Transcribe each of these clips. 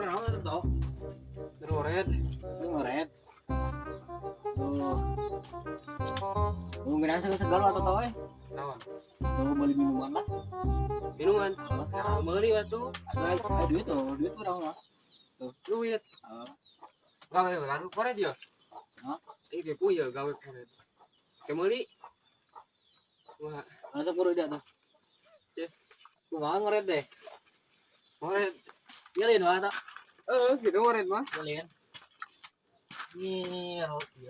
pernah itu tau. Ngoret. Itu ngoret. Tuh. Mungkin aja segala atau tau Naon? Tuh beli minuman lah. Minuman. Meuli atuh. Ada duit tuh, duit kurang lah. Duit. Gawe baru koret ya. Hah? Iki puya gawe koret. Ke meuli. Wah, Masa puru dia tuh. Ya. Gua ngoret deh. koret. Iyain mah tak. Gitu koret mah. Iyain. Ini roti.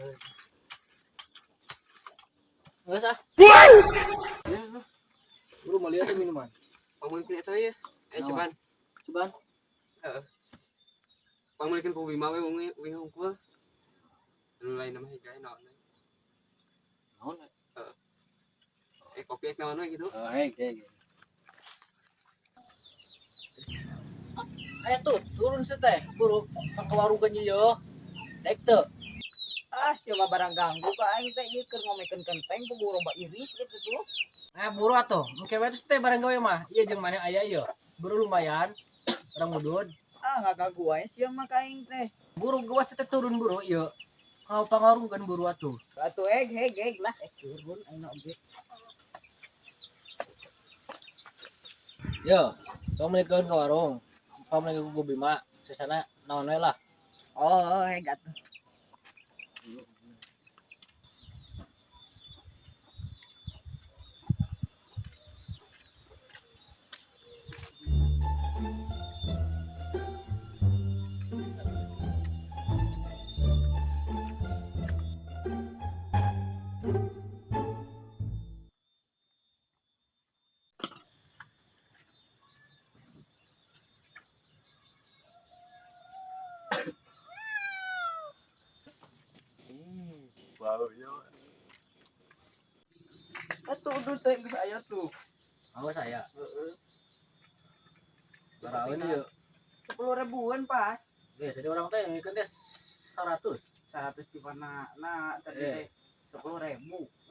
Enggak sah. Ya, Buru mau lihat tuh minuman. pamulikeun eta ya. Coban. Coba. Pamulikeun ku Bima we wi hungkul. Nu lain nama higae naon. Naon? Kopi ek naon we gitu. Kayak. Ayo tuh, turun sih teh, buru ke warung kan yo. Dek tuh. Coba barang ganggu ka aing teh ieu keur ngomekeun kenteng ku buru mbak iris gitu tuh. Buru atuh. Engke we teh barang gawe mah. Ieu jeung mana aya ieu. Buru lumayan. Orang mudun. Enggak ganggu wae sia mah ka aing teh. Buru gua teh turun buru ieu. Kau pangarung kan buru atuh. Atuh heg lah turun aing oge. Yo, kamu ke warung. Kamu lagi ku Bima. Di sana naon we lah. Oh, heg atuh. Bau ya. Atuh udah teh geus aya tuh. Awas saya. Baraun ieu. 10 ribuan pas. Jadi orang teh ngikeun teh 100. 100 di mana? Nah, tadi teh 10.000.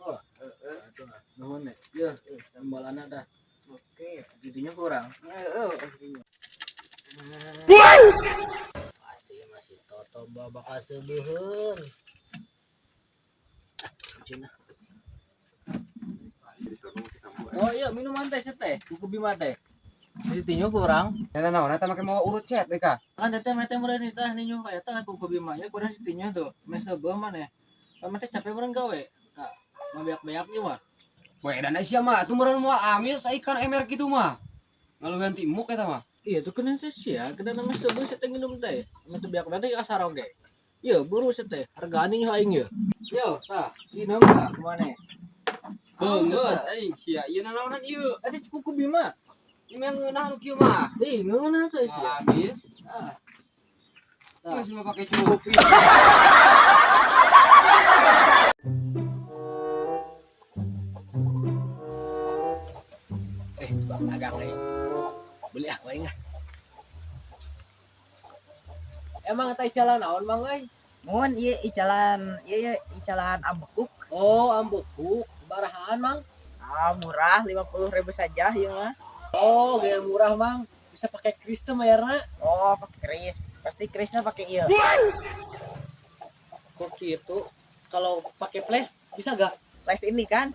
Oh, atuh. Nuhun deh. Ieu, tambalana dah. Oke. Gitunya kurang. Heeh. Masih toto babak aseubeheun. Cina. Oh iya minuman teh teh, buku Bima teh. Masih tinju kurang. Eta naon eta make mau urut chat ka. Kan teh mete meureun teh ninju kayak teh buku Bima ya kurang si tinju tuh. Mes seubeuh maneh. Kan teh capek meureun gawe. Kak, mabeak-beak ieu mah. We dan sia mah atuh meureun mah amis ikan emer kitu mah. Ngalu ganti muk eta mah. Iya tuh kena teh sia, kena nama seubeuh teh nginum teh. Mete beak-beak teh kasar oge. Ieu buru teh, hargaan ieu aing ieu. Yo, tah, dina mah Kumaneh? beungeut aing sia ieu naonan ieu. Eta buku Bima. Ieu mah ngeunah nu kieu mah. Ngeunah teh sia. Habis. Tah. Geus mah pake cukup. Bang dagang nih. Beli ah wae enggak. Emang teh jalan naon Mang euy? Mun ieu icalan ambekuk. Oh, ambuku. Barahaan Mang. Murah 50.000 saja ieu mah. Oh, gaya murah Mang. Bisa pakai kris teh bayarna. Oh, pakai kris. Pasti krisnya pakai ieu. Kok gitu? Kalau pakai flash bisa gak? Flash ini kan.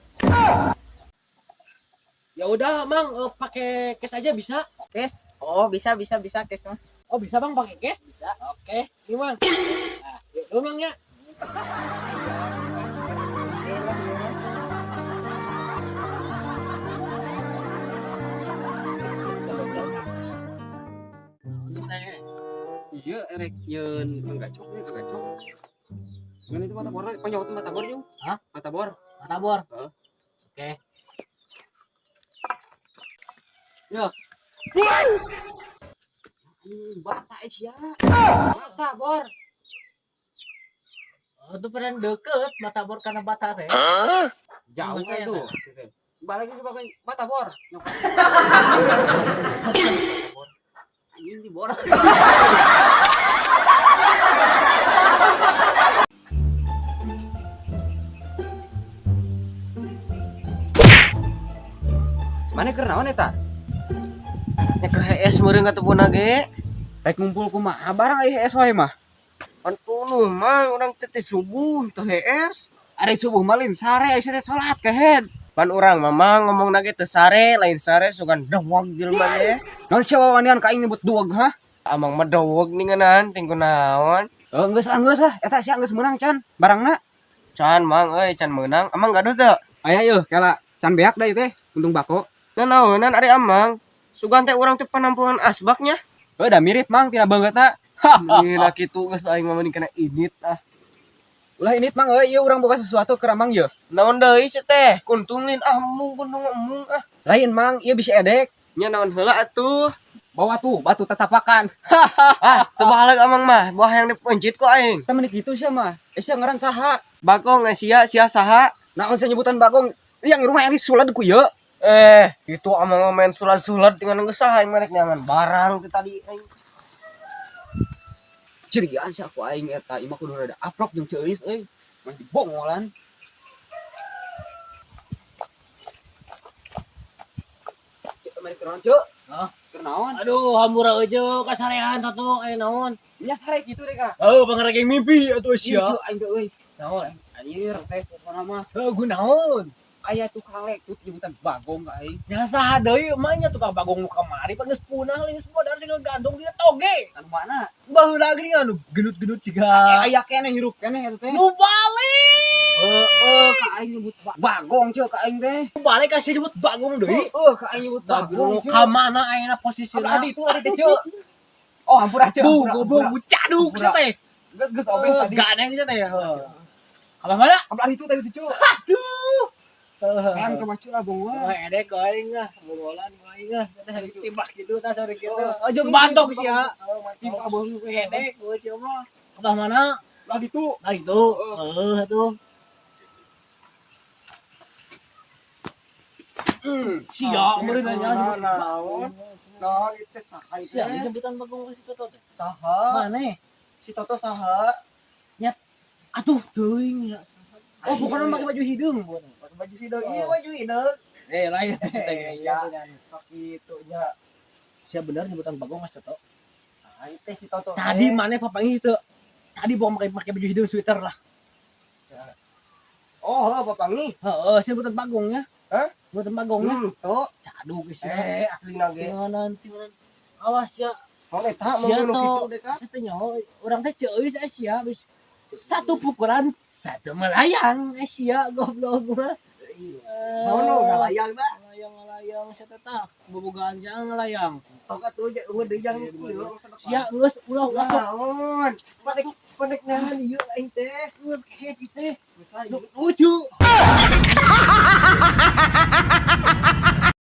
Ya udah Mang, pakai cash aja bisa. Cash. Oh, bisa cash mah. Oh, bisa Bang pakai cash? Bisa. Oke, ini Mang. Nah, yuk dulu Mang ya. Iya, erek yeun enggak cok. Ngan itu mata bor, panyaut mata bor yung. Hah? Mata bor. Mata bor. Heeh. Oke. Yo. Bata sia. Bata bor. Oh, itu pernah deket mata bor karena bata teh. Jauh Masa ya, tuh. Balik itu pakai mata bor. Anjing di bor. Mana keur naon eta? Nya keur HS meureun atuh puna ge. Rek ngumpul kumaha barang es wae mah. Kan tuluh mang urang teh subuh teh hees. Ari subuh malin sare aya teh salat kehead. Pan urang mamang ngomong nage teu sare lain sare sugan dawag jelema teh. Naon siapa wanian ka aing nyebut duag ha? Amang mah dawag ninganan tingku naon. Geus lah eta sia geus meunang can barangna. Can mang can meunang. Amang gaduh teu? Aya yeuh kela can beak da ieu teh untung bako. Naonan ari amang. Sugan teh urang teh penampungan asbaknya. Da mirip mang tina bangetna. Nina kitu geus aing mah mending kana init ah. Ulah ini mang ieu urang boga sesuatu keur amang yeuh. Naon deui si teh? Kuntungin mung kuntung emung ah. Lain mang ieu bisa edek. Nya naon heula atuh? Bawa tuh batu tatapakan. Teu bahalek amang mah, buah yang dipencit kok aing. Tah meuni kitu sia mah. Sia ngaran saha? Bagong sia saha? Naon senyebutan bagong? Yang rumah yang disulad ku yeuh. Itu amang main sulat-sulat dengan geus saha aing merek nyaman barang teh tadi aing. Cerian sia ku aing eta imah kudu rada aplok jeung ceuis euy. Mah dibongolan. Cek mari kenaon ceu? Hah? Kenaon? Aduh, hampura aja kasarean toto naon. Nya sare kitu deh ka. Oh, pangareng mimpi atuh Sia sia. aing teh euy. Naon? Anjir teh pokona mah Heuh, naon? aya tukang lekut nyebutan bagong ka aing. Nya saha deui emangnya tukang bagong nu kamari pan geus punah geus modal sing gandong dina toge. Anu mana? Baheula geuning anu genut-genut ciga. Aya keneh hirup keneh eta teh. Nu balik. Ka aing nyebut bagong ceu ka aing teh. Nu balik ka nyebut bagong deui. Ka aing nyebut bagong. Ka mana ayeuna posisina? Adi teh ceu. Oh, hampura ceu. Bu, goblok bu caduk Hampura. teh. Geus obeh tadi. Ganeng teh ya. Abah mana? Abah itu tadi ceu. Aduh. Kan ke macul lah bong Wah, wah. edek kau aing ah, bobolan kau aing ah. Teh timbak kitu tah sore kitu. Aja bantok sia. Tim abah lu Edek gua coba. Abah mana? lah gitu. Ah itu. Atuh. Sia meureun nanya. Naon itu saha itu? Sia nyebutan bagong si Toto teh. Saha? Mana? Si Toto saha? Atuh teuing ya. Oh, bukan pakai baju hidung, bukan. Pakai baju hidung. Iya baju hidung. Lain atuh si teh. Ya, sakitunya. Sia bener nyebutan bagong Mas Toto. Ah, itu si Toto. Tadi mana papangi itu? Tadi bawa pakai baju hidung sweater lah. Oh, papangi. Heeh, sia nyebutan bagong ya. Hah? Nyebutan bagong ya. Tuh. Caduk sia. Asli nage. Tinganan. Awas ya. Oh, eta mau Sia ngono to. kitu deh ka. Saya tanya, orang teh ceuis sia habis satu pukulan satu melayang sia goblok mah. Naon nu ngalayang da? Melayang sia teh tah bobogaan sia ngelayang. Toka tuh eueuh deui yang Sia geus ulah naon? Pendek nahan ieu aing teh. geus kayak gitu. Lucu